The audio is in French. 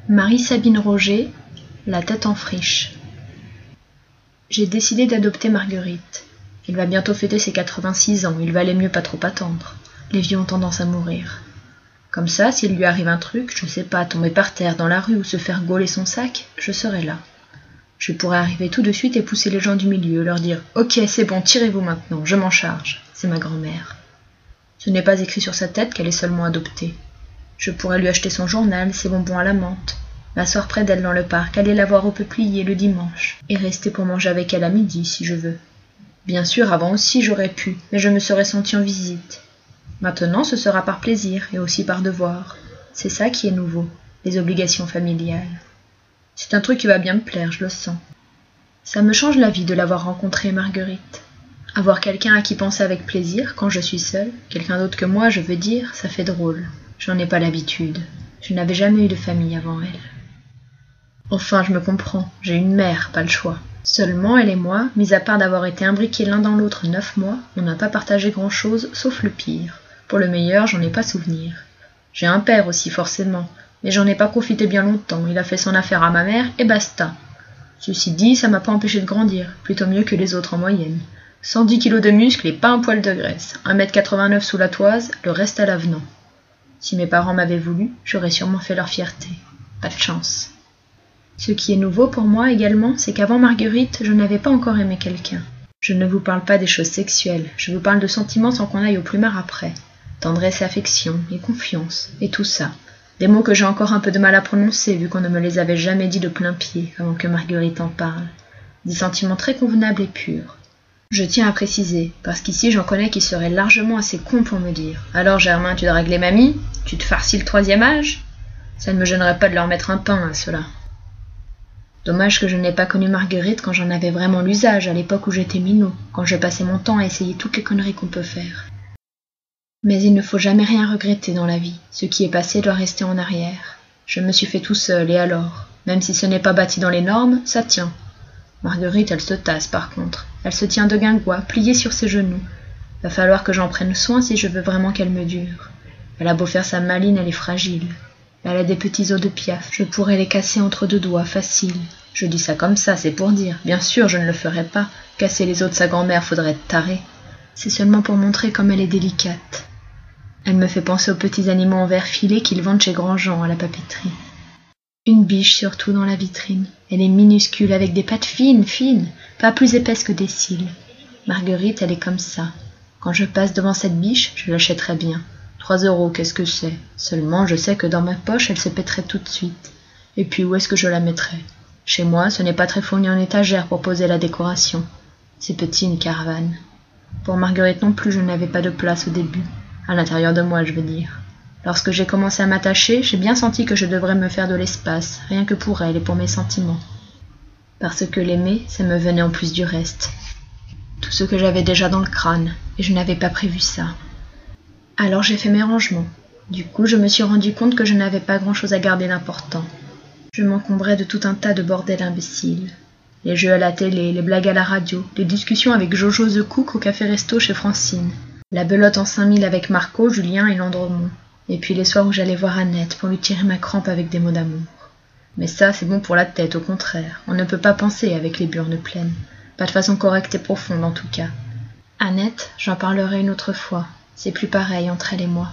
Marie-Sabine Roger, la tête en friche. J'ai décidé d'adopter Marguerite. Elle va bientôt fêter ses 86 ans, il valait mieux pas trop attendre. Les vieux ont tendance à mourir. Comme ça, s'il lui arrive un truc, je sais pas, tomber par terre dans la rue ou se faire gauler son sac, je serai là. Je pourrais arriver tout de suite et pousser les gens du milieu, leur dire « Ok, c'est bon, tirez-vous maintenant, je m'en charge. » C'est ma grand-mère. Ce n'est pas écrit sur sa tête qu'elle est seulement adoptée. Je pourrais lui acheter son journal, ses bonbons à la menthe, m'asseoir près d'elle dans le parc, aller la voir au peuplier le dimanche, et rester pour manger avec elle à midi, si je veux. Bien sûr, avant aussi j'aurais pu, mais je me serais sentie en visite. Maintenant, ce sera par plaisir, et aussi par devoir. C'est ça qui est nouveau, les obligations familiales. C'est un truc qui va bien me plaire, je le sens. Ça me change la vie de l'avoir rencontrée, Marguerite. Avoir quelqu'un à qui penser avec plaisir, quand je suis seule, quelqu'un d'autre que moi, je veux dire, ça fait drôle. J'en ai pas l'habitude. Je n'avais jamais eu de famille avant elle. Enfin, je me comprends, j'ai une mère, pas le choix. Seulement, elle et moi, mis à part d'avoir été imbriqués l'un dans l'autre 9 mois, on n'a pas partagé grand-chose, sauf le pire. Pour le meilleur, j'en ai pas souvenir. J'ai un père aussi, forcément, mais j'en ai pas profité bien longtemps, il a fait son affaire à ma mère, et basta. Ceci dit, ça m'a pas empêché de grandir, plutôt mieux que les autres en moyenne. 110 kilos de muscles et pas un poil de graisse, 1m89 sous la toise, le reste à l'avenant. Si mes parents m'avaient voulu, j'aurais sûrement fait leur fierté. Pas de chance. Ce qui est nouveau pour moi également, c'est qu'avant Marguerite, je n'avais pas encore aimé quelqu'un. Je ne vous parle pas des choses sexuelles, je vous parle de sentiments sans qu'on aille au plumard après. Tendresse et affection, et confiance, et tout ça. Des mots que j'ai encore un peu de mal à prononcer, vu qu'on ne me les avait jamais dit de plein pied, avant que Marguerite en parle. Des sentiments très convenables et purs. Je tiens à préciser, parce qu'ici j'en connais qui seraient largement assez cons pour me dire « Alors Germain, tu dragues les mamies? Tu te farcis le 3e âge ?» Ça ne me gênerait pas de leur mettre un pain à cela. Dommage que je n'ai pas connu Marguerite quand j'en avais vraiment l'usage, à l'époque où j'étais minot, quand je passais mon temps à essayer toutes les conneries qu'on peut faire. Mais il ne faut jamais rien regretter dans la vie, ce qui est passé doit rester en arrière. Je me suis fait tout seul, et alors? Même si ce n'est pas bâti dans les normes, ça tient. Marguerite, elle se tasse par contre. Elle se tient de guingois, pliée sur ses genoux. Va falloir que j'en prenne soin si je veux vraiment qu'elle me dure. Elle a beau faire sa maline, elle est fragile. Elle a des petits os de piaf, je pourrais les casser entre 2 doigts, facile. Je dis ça comme ça, c'est pour dire. Bien sûr, je ne le ferai pas. Casser les os de sa grand-mère, faudrait être taré. C'est seulement pour montrer comme elle est délicate. Elle me fait penser aux petits animaux en verre filé qu'ils vendent chez Grandjean à la papeterie. Une biche surtout dans la vitrine. Elle est minuscule, avec des pattes fines, pas plus épaisses que des cils. Marguerite, elle est comme ça. Quand je passe devant cette biche, je l'achèterais bien. 3 €, qu'est-ce que c'est? Seulement, je sais que dans ma poche, elle se pèterait tout de suite. Et puis, où est-ce que je la mettrais? Chez moi, ce n'est pas très fourni en étagère pour poser la décoration. C'est petit, une caravane. Pour Marguerite non plus, je n'avais pas de place au début. À l'intérieur de moi, je veux dire. Lorsque j'ai commencé à m'attacher, j'ai bien senti que je devrais me faire de l'espace, rien que pour elle et pour mes sentiments. Parce que l'aimer, ça me venait en plus du reste. Tout ce que j'avais déjà dans le crâne, et je n'avais pas prévu ça. Alors j'ai fait mes rangements. Du coup, je me suis rendu compte que je n'avais pas grand-chose à garder d'important. Je m'encombrais de tout un tas de bordel imbéciles. Les jeux à la télé, les blagues à la radio, les discussions avec Jojo the Cook au café-resto chez Francine, la belote en 5000 avec Marco, Julien et Landremont, et puis les soirs où j'allais voir Annette pour lui tirer ma crampe avec des mots d'amour. Mais ça, c'est bon pour la tête, au contraire. On ne peut pas penser avec les burnes pleines. Pas de façon correcte et profonde, en tout cas. Annette, j'en parlerai une autre fois. C'est plus pareil entre elle et moi.